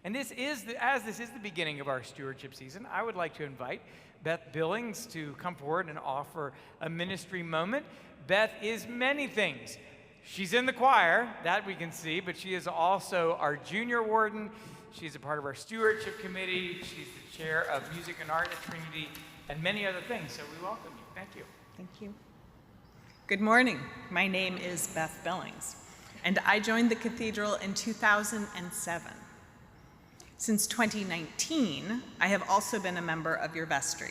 And as this is the beginning of our stewardship season, I would like to invite Beth Billings to come forward and offer a ministry moment. Beth is many things. She's in the choir, that we can see, but she is also our junior warden. She's a part of our stewardship committee. She's the chair of music and art at Trinity, and many other things. So we welcome you. Thank you. Thank you. Good morning. My name is Beth Billings, and I joined the cathedral in 2007. Since 2019, I have also been a member of your vestry.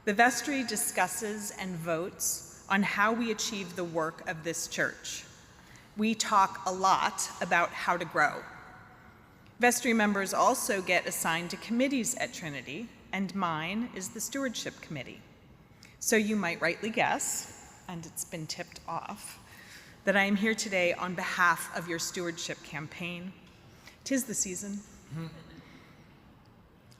The vestry discusses and votes on how we achieve the work of this church. We talk a lot about how to grow. Vestry members also get assigned to committees at Trinity, and mine is the stewardship committee. So you might rightly guess, and it's been tipped off, that I am here today on behalf of your stewardship campaign. 'Tis the season.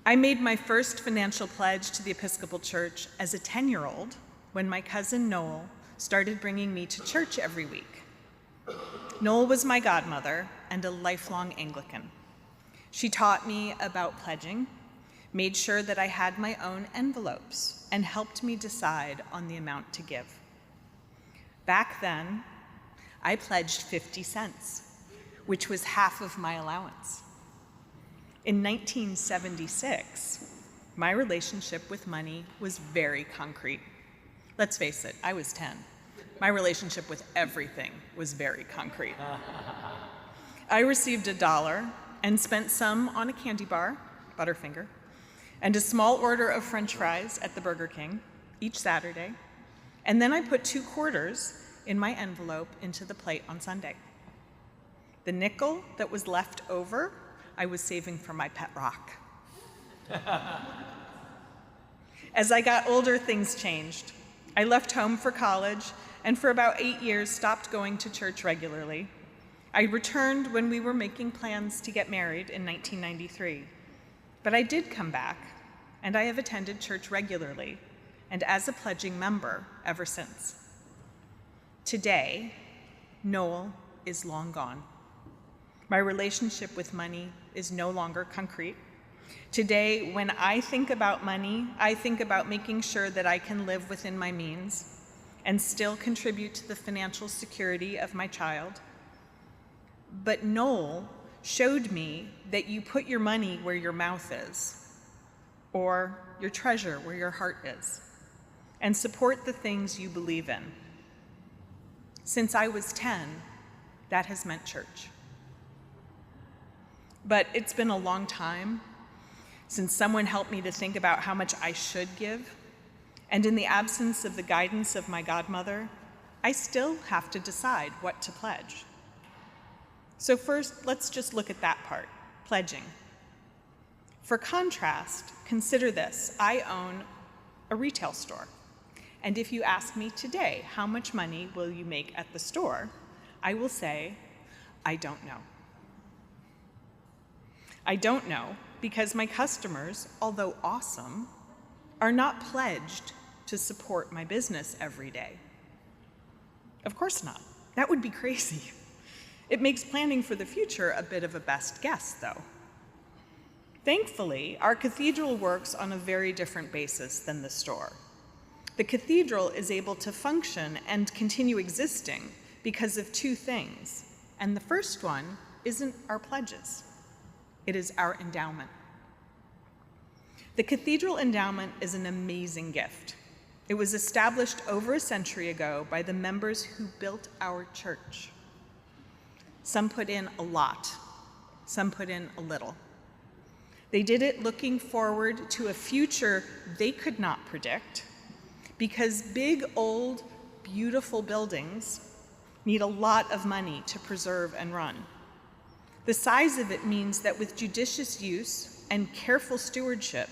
I made my first financial pledge to the Episcopal Church as a 10-year-old when my cousin Noel started bringing me to church every week. Noel was my godmother and a lifelong Anglican. She taught me about pledging, made sure that I had my own envelopes, and helped me decide on the amount to give. Back then, I pledged 50 cents, which was half of my allowance. In 1976, my relationship with money was very concrete. Let's face it, I was 10. My relationship with everything was very concrete. I received $1 and spent some on a candy bar, Butterfinger, and a small order of French fries at the Burger King each Saturday, and then I put 2 quarters in my envelope into the plate on Sunday. The nickel that was left over, I was saving for my pet rock. As I got older, things changed. I left home for college and for about 8 years stopped going to church regularly. I returned when we were making plans to get married in 1993. But I did come back, and I have attended church regularly and as a pledging member ever since. Today, Noel is long gone. My relationship with money is no longer concrete. Today, when I think about money, I think about making sure that I can live within my means and still contribute to the financial security of my child. But Noel showed me that you put your money where your mouth is, or your treasure where your heart is, and support the things you believe in. Since I was 10, that has meant church. But it's been a long time since someone helped me to think about how much I should give, and in the absence of the guidance of my godmother, I still have to decide what to pledge. So first, let's just look at that part, pledging. For contrast, consider this. I own a retail store, and if you ask me today, how much money will you make at the store, I will say, I don't know. I don't know because my customers, although awesome, are not pledged to support my business every day. Of course not. That would be crazy. It makes planning for the future a bit of a best guess, though. Thankfully, our cathedral works on a very different basis than the store. The cathedral is able to function and continue existing because of 2 things, and the first one isn't our pledges. It is our endowment. The cathedral endowment is an amazing gift. It was established over a century ago by the members who built our church. Some put in a lot, some put in a little. They did it looking forward to a future they could not predict, because big, old, beautiful buildings need a lot of money to preserve and run. The size of it means that with judicious use and careful stewardship,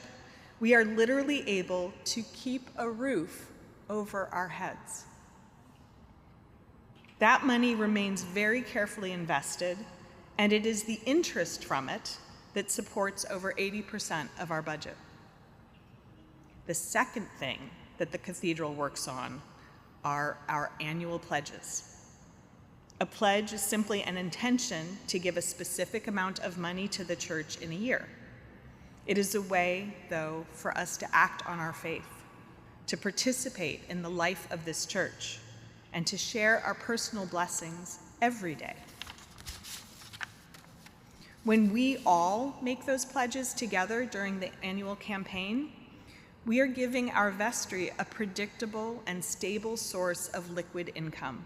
we are literally able to keep a roof over our heads. That money remains very carefully invested, and it is the interest from it that supports over 80% of our budget. The second thing that the cathedral works on are our annual pledges. A pledge is simply an intention to give a specific amount of money to the church in a year. It is a way, though, for us to act on our faith, to participate in the life of this church, and to share our personal blessings every day. When we all make those pledges together during the annual campaign, we are giving our vestry a predictable and stable source of liquid income.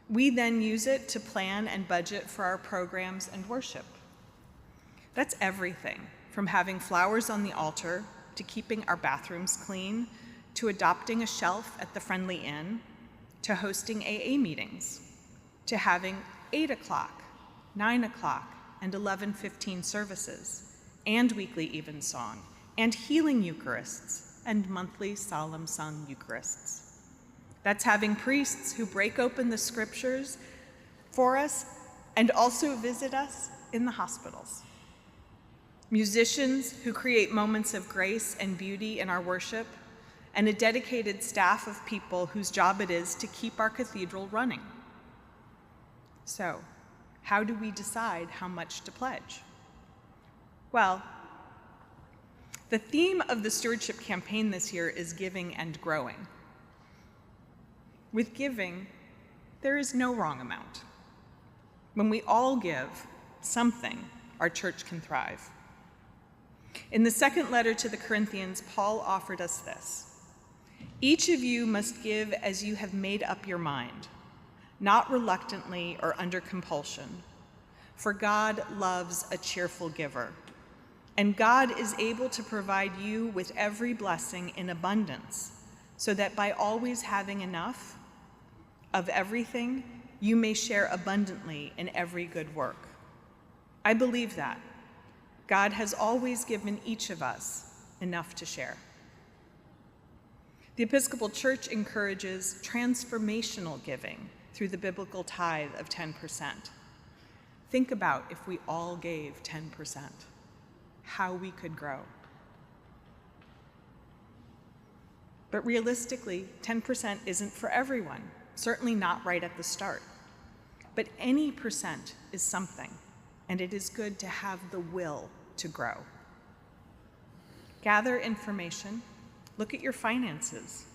We then use it to plan and budget for our programs and worship. That's everything, from having flowers on the altar, to keeping our bathrooms clean, to adopting a shelf at the Friendly Inn, to hosting AA meetings, to having 8 o'clock, 9 o'clock, and 11:15 services, and weekly evensong, and healing Eucharists, and monthly solemn sung Eucharists. That's having priests who break open the scriptures for us and also visit us in the hospitals. Musicians who create moments of grace and beauty in our worship, and a dedicated staff of people whose job it is to keep our cathedral running. So, how do we decide how much to pledge? Well, the theme of the stewardship campaign this year is giving and growing. With giving, there is no wrong amount. When we all give something, our church can thrive. In the second letter to the Corinthians, Paul offered us this: "Each of you must give as you have made up your mind, not reluctantly or under compulsion, for God loves a cheerful giver, and God is able to provide you with every blessing in abundance, so that by always having enough of everything, you may share abundantly in every good work." I believe that. God has always given each of us enough to share. The Episcopal Church encourages transformational giving through the biblical tithe of 10%. Think about if we all gave 10%, how we could grow. But realistically, 10% isn't for everyone, certainly not right at the start. But any percent is something, and it is good to have the will to grow. Gather information, look at your finances.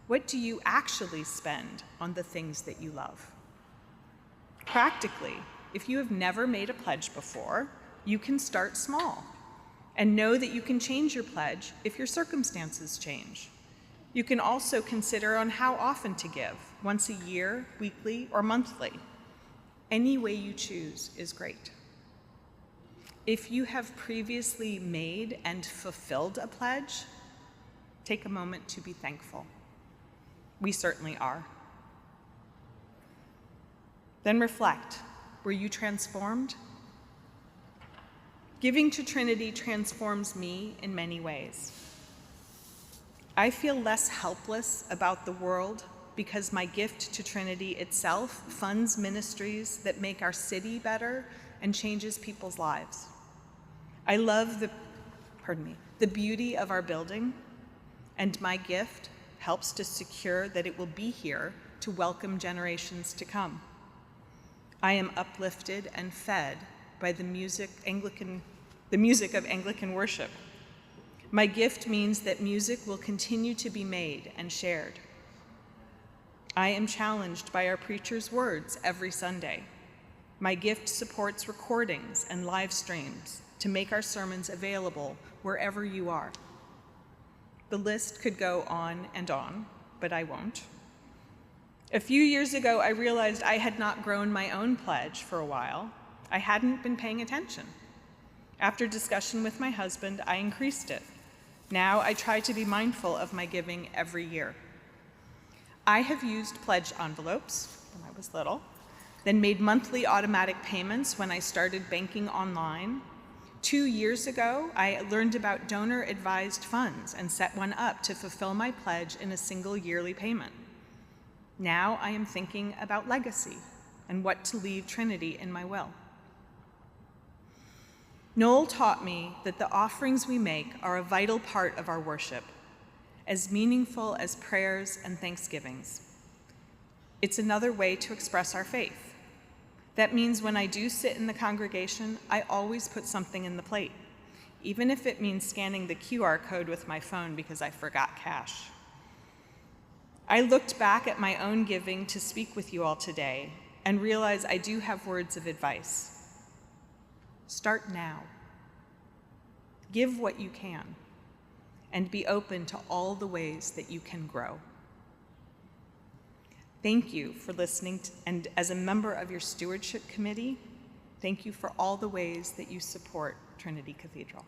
What do you actually spend on the things that you love? Practically, if you have never made a pledge before, you can start small and know that you can change your pledge if your circumstances change. You can also consider on how often to give, once a year, weekly, or monthly. Any way you choose is great. If you have previously made and fulfilled a pledge, take a moment to be thankful. We certainly are. Then reflect. Were you transformed? Giving to Trinity transforms me in many ways. I feel less helpless about the world because my gift to Trinity itself funds ministries that make our city better and changes people's lives. I love the beauty of our building, and my gift helps to secure that it will be here to welcome generations to come. I am uplifted and fed by the music of Anglican worship. My gift means that music will continue to be made and shared. I am challenged by our preacher's words every Sunday. My gift supports recordings and live streams to make our sermons available wherever you are. The list could go on, but I won't. A few years ago, I realized I had not grown my own pledge for a while. I hadn't been paying attention. After discussion with my husband, I increased it. Now I try to be mindful of my giving every year. I have used pledge envelopes when I was little, then made monthly automatic payments when I started banking online. 2 years ago, I learned about donor-advised funds and set one up to fulfill my pledge in a single yearly payment. Now I am thinking about legacy and what to leave Trinity in my will. Noel taught me that the offerings we make are a vital part of our worship, as meaningful as prayers and thanksgivings. It's another way to express our faith. That means when I do sit in the congregation, I always put something in the plate, even if it means scanning the QR code with my phone because I forgot cash. I looked back at my own giving to speak with you all today and realized I do have words of advice. Start now. Give what you can, and be open to all the ways that you can grow. Thank you for listening, and as a member of your stewardship committee, thank you for all the ways that you support Trinity Cathedral.